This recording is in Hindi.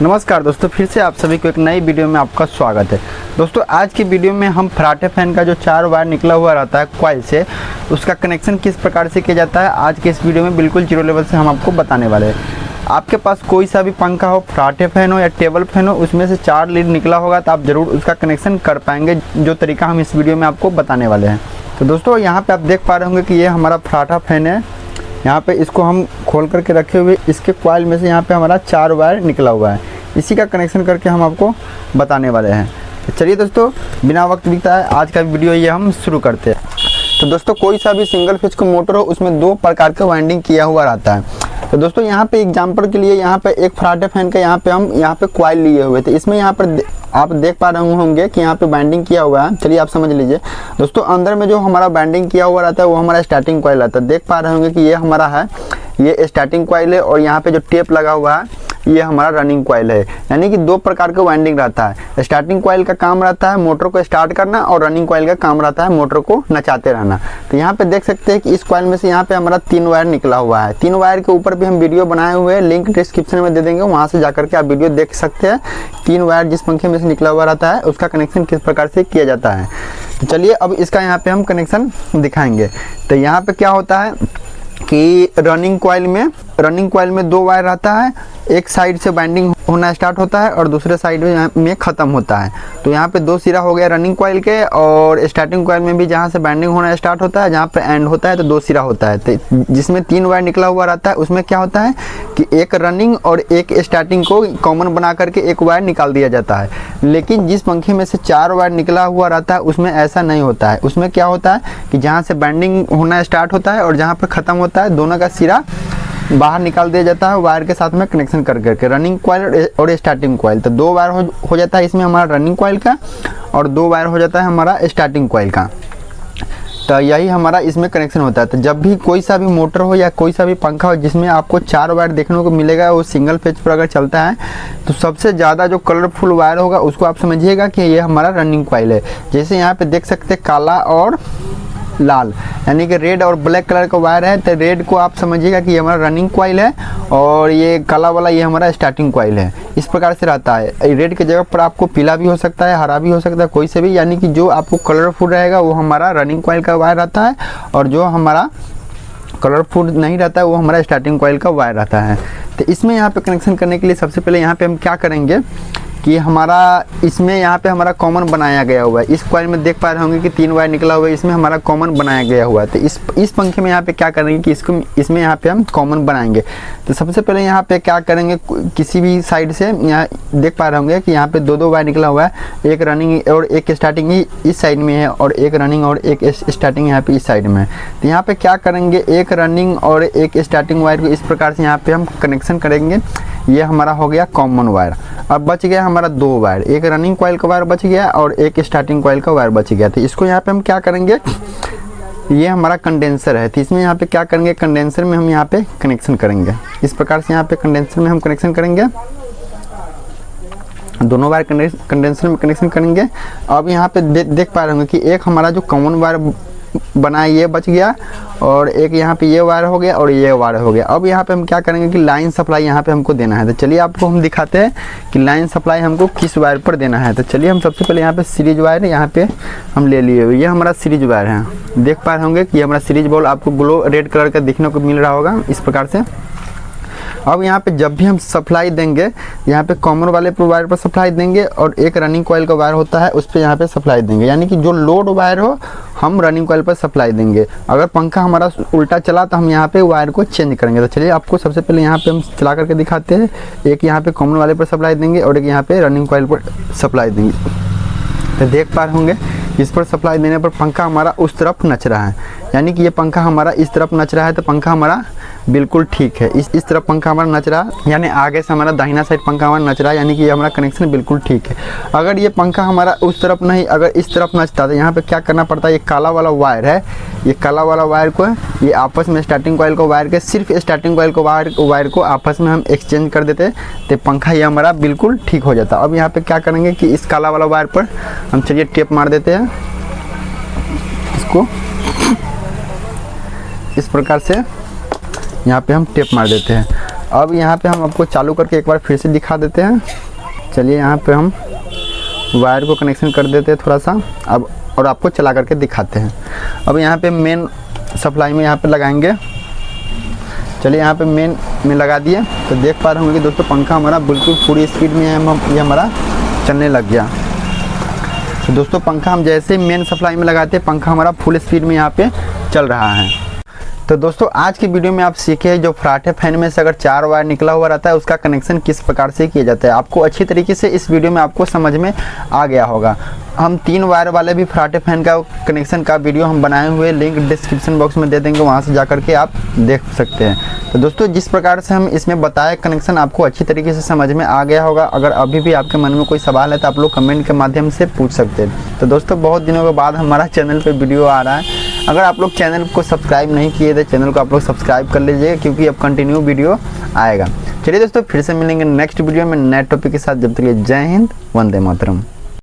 नमस्कार दोस्तों, फिर से आप सभी को एक नई वीडियो में आपका स्वागत है। दोस्तों आज की वीडियो में हम फराटे फैन का जो 4 वायर निकला हुआ रहता है कॉइल से, उसका कनेक्शन किस प्रकार से किया जाता है आज के इस वीडियो में बिल्कुल जीरो लेवल से हम आपको बताने वाले हैं। आपके पास कोई सा भी पंखा हो, फराटे फैन हो या टेबल फैन हो, उसमें से 4 लीड निकला होगा तो आप ज़रूर उसका कनेक्शन कर पाएंगे, जो तरीका हम इस वीडियो में आपको बताने वाले हैं। तो दोस्तों यहाँ पर आप देख पा रहे होंगे कि ये हमारा फराटा फैन है। यहाँ पे इसको हम खोल करके रखे हुए, इसके कॉइल में से यहाँ पे हमारा 4 वायर निकला हुआ है, इसी का कनेक्शन करके हम आपको बताने वाले हैं। तो चलिए दोस्तों, बिना वक्त बिताए आज का वीडियो ये हम शुरू करते हैं। तो दोस्तों कोई सा भी सिंगल फेज का मोटर हो, उसमें 2 प्रकार का वाइंडिंग किया हुआ रहता है। तो दोस्तों यहाँ पे एग्जांपल के लिए यहाँ पे एक फराटे फैन का हम यहाँ पे कॉइल लिए हुए थे। इसमें यहाँ पर आप देख पा रहे होंगे कि यहाँ पे बाइंडिंग किया हुआ है। चलिए आप समझ लीजिए दोस्तों, अंदर में जो हमारा बाइंडिंग किया हुआ रहता है वो हमारा स्टार्टिंग कॉइल रहता है। देख पा रहे होंगे कि ये हमारा है, ये स्टार्टिंग कॉइल है, और यहाँ पे जो टेप लगा हुआ है ये हमारा रनिंग कॉइल है। यानी कि 2 प्रकार का वाइंडिंग रहता है। स्टार्टिंग कॉइल का काम रहता है मोटर को स्टार्ट करना, और रनिंग कॉइल का काम रहता है मोटर को नचाते रहना। तो यहाँ पे देख सकते हैं कि इस कॉइल में से यहाँ पे हमारा 3 वायर निकला हुआ है। 3 वायर के ऊपर भी हम वीडियो बनाए हुए हैं, लिंक डिस्क्रिप्शन में दे देंगे, वहाँ से जाकर के आप वीडियो देख सकते हैं। 3 वायर जिस पंखे में से निकला हुआ रहता है उसका कनेक्शन किस प्रकार से किया जाता है। तो चलिए अब इसका यहाँ पे हम कनेक्शन दिखाएंगे। तो यहाँ पे क्या होता है कि रनिंग कॉइल में 2 वायर रहता है। एक साइड से बाइंडिंग होना स्टार्ट होता है और दूसरे साइड में ख़त्म होता है। तो यहाँ पे 2 सिरा हो गया रनिंग कॉइल के, और स्टार्टिंग कॉइल में भी जहाँ से बाइंडिंग होना स्टार्ट होता है, जहाँ पे एंड होता है तो 2 सिरा होता है। तो जिसमें 3 वायर निकला हुआ रहता है उसमें क्या होता है कि एक रनिंग और एक स्टार्टिंग को कॉमन बना करके एक वायर निकाल दिया जाता है। लेकिन जिस पंखे में से 4 वायर निकला हुआ रहता है उसमें ऐसा नहीं होता है। उसमें क्या होता है कि जहाँ से बाइंडिंग होना स्टार्ट होता है और जहाँ पर ख़त्म होता है, दोनों का सिरा बाहर निकाल दिया जाता है वायर के साथ में कनेक्शन कर करके, रनिंग कॉइल और स्टार्टिंग कॉइल। तो 2 वायर हो जाता है इसमें हमारा रनिंग कॉइल का, और 2 वायर हो जाता है हमारा स्टार्टिंग कॉइल का। तो यही हमारा इसमें कनेक्शन होता है। तो जब भी कोई सा भी मोटर हो या कोई सा भी पंखा हो जिसमें आपको 4 वायर देखने को मिलेगा, वो सिंगल फेज पर अगर चलता है, तो सबसे ज़्यादा जो कलरफुल वायर होगा उसको आप समझिएगा कि ये हमारा रनिंग कॉइल है। जैसे यहाँ पे देख सकते हैं काला और लाल, यानी कि रेड और ब्लैक कलर का वायर है। तो रेड को आप समझिएगा कि ये हमारा रनिंग कॉइल है, और ये काला वाला ये हमारा स्टार्टिंग कॉइल है। इस प्रकार से रहता है। रेड की जगह पर आपको पीला भी हो सकता है, हरा भी हो सकता है, कोई से भी, यानी कि जो आपको कलरफुल रहेगा वो हमारा रनिंग कॉइल का वायर रहता है, और जो हमारा कलरफुल नहीं रहता है वो हमारा स्टार्टिंग कॉइल का वायर रहता है। तो इसमें यहाँ पे कनेक्शन करने के लिए सबसे पहले यहाँ पे हम क्या करेंगे कि हमारा इसमें यहाँ पे हमारा कॉमन बनाया गया हुआ है। इस कॉइल में देख पा रहे होंगे कि 3 वायर निकला हुआ है, इसमें हमारा कॉमन बनाया गया हुआ है। तो इस पंखे में यहाँ पे क्या करेंगे कि इसमें यहाँ पे हम कॉमन बनाएंगे। तो सबसे पहले यहाँ पे क्या करेंगे, किसी भी साइड से यहाँ देख पा रहे होंगे कि यहाँ पे 2 वायर निकला हुआ है, एक रनिंग और एक स्टार्टिंग ही इस साइड में है, और एक रनिंग और एक स्टार्टिंग यहाँ पे इस साइड में है। तो यहाँ पे क्या करेंगे, एक रनिंग और एक स्टार्टिंग वायर को इस प्रकार से यहाँ पे हम कनेक्शन करेंगे। ये हमारा हो गया कॉमन वायर। अब बच गया हमारा 2 वायर, एक रनिंग कॉइल का वायर बच गया और एक स्टार्टिंग कॉइल का वायर बच गया। तो इसको यहाँ पे हम क्या करेंगे, ये हमारा कंडेंसर है, तो इसमें यहाँ पे क्या करेंगे, कंडेंसर में हम यहाँ पे कनेक्शन करेंगे। इस प्रकार से यहाँ पे कंडेंसर में हम कनेक्शन करेंगे, दोनों वायर कंडेंसर में कनेक्शन करेंगे। अब यहाँ पे देख पा रहे होंगे कि एक हमारा जो कॉमन वायर बना ये बच गया, और एक यहाँ पे ये वायर हो गया और ये वायर हो गया। अब यहाँ पे हम क्या करेंगे कि लाइन सप्लाई यहाँ पे हमको देना है। तो चलिए आपको हम दिखाते हैं कि लाइन सप्लाई हमको किस वायर पर देना है। तो चलिए हम सबसे पहले यहाँ पे सीरीज वायर यहाँ पे हम ले लिए हुए, ये हमारा सीरीज वायर है। देख पा रहे होंगे कि हमारा सीरीज बॉल आपको ग्लो रेड कलर का देखने को मिल रहा होगा इस प्रकार से। अब यहाँ पे जब भी हम सप्लाई देंगे, यहाँ पे कॉमन वाले पर वायर पर सप्लाई देंगे, और एक रनिंग कॉइल का वायर होता है उस पर यहाँ पे सप्लाई देंगे, यानी कि जो लोड वायर हो हम रनिंग कॉइल पर सप्लाई देंगे। अगर पंखा हमारा उल्टा चला तो हम यहाँ पे वायर को चेंज करेंगे। तो चलिए आपको सबसे पहले यहाँ पे हम चला करके दिखाते हैं। एक यहाँ पे कॉमन वाले पर सप्लाई देंगे और एक यहाँ पे रनिंग कॉइल पर सप्लाई देंगे। तो देख पा रहे होंगे इस पर सप्लाई देने पर पंखा हमारा उस तरफ नच रहा है, यानी कि ये पंखा हमारा इस तरफ नच रहा है। तो पंखा हमारा बिल्कुल ठीक है, इस तरफ पंखा हमारा नच रहा है, यानी आगे से हमारा दाहिना साइड पंखा हमारा नच रहा है, यानी कि ये हमारा कनेक्शन बिल्कुल ठीक है। अगर ये पंखा हमारा उस तरफ नहीं, अगर इस तरफ नचता तो यहाँ पे क्या करना पड़ता है, ये काला वाला वायर है, ये काला वाला वायर को ये आपस में स्टार्टिंग कॉइल को वायर के सिर्फ स्टार्टिंग कॉइल को वायर को आपस में हम एक्सचेंज कर देते, तो पंखा ये हमारा बिल्कुल ठीक हो जाता। अब यहाँ पे क्या करेंगे कि इस काला वाला वायर पर हम चलिए टेप मार देते हैं इसको, इस प्रकार से यहाँ पे हम टेप मार देते हैं। अब यहाँ पे हम आपको चालू करके एक बार फिर से दिखा देते हैं। चलिए यहाँ पे हम वायर को कनेक्शन कर देते हैं थोड़ा सा अब, और आपको चला करके दिखाते हैं। अब यहाँ पे मेन सप्लाई में यहाँ पे लगाएंगे। चलिए यहाँ पे मेन में लगा दिए तो देख पा रहे होंगे कि दोस्तों पंखा हमारा बिल्कुल पूरी स्पीड में है, ये हमारा चलने लग गया। तो दोस्तों पंखा हम जैसे ही मेन सप्लाई में लगाते हैं पंखा हमारा फुल स्पीड में यहाँ पे चल रहा है। तो दोस्तों आज की वीडियो में आप सीखे जो फराटे फैन में से अगर 4 वायर निकला हुआ रहता है उसका कनेक्शन किस प्रकार से किया जाता है। आपको अच्छी तरीके से इस वीडियो में आपको समझ में आ गया होगा। हम 3 वायर वाले भी फराटे फैन का कनेक्शन का वीडियो हम बनाए हुए, लिंक डिस्क्रिप्शन बॉक्स में दे देंगे, वहाँ से जा करके आप देख सकते हैं। तो दोस्तों जिस प्रकार से हम इसमें बताए कनेक्शन आपको अच्छी तरीके से समझ में आ गया होगा। अगर अभी भी आपके मन में कोई सवाल है तो आप लोग कमेंट के माध्यम से पूछ सकते हैं। तो दोस्तों बहुत दिनों के बाद हमारा चैनल पर वीडियो आ रहा है। अगर आप लोग चैनल को सब्सक्राइब नहीं किए तो चैनल को आप लोग सब्सक्राइब कर लीजिएगा, क्योंकि अब कंटिन्यू वीडियो आएगा। चलिए दोस्तों फिर से मिलेंगे नेक्स्ट वीडियो में नए टॉपिक के साथ। जब तक जय हिंद, वंदे मातरम।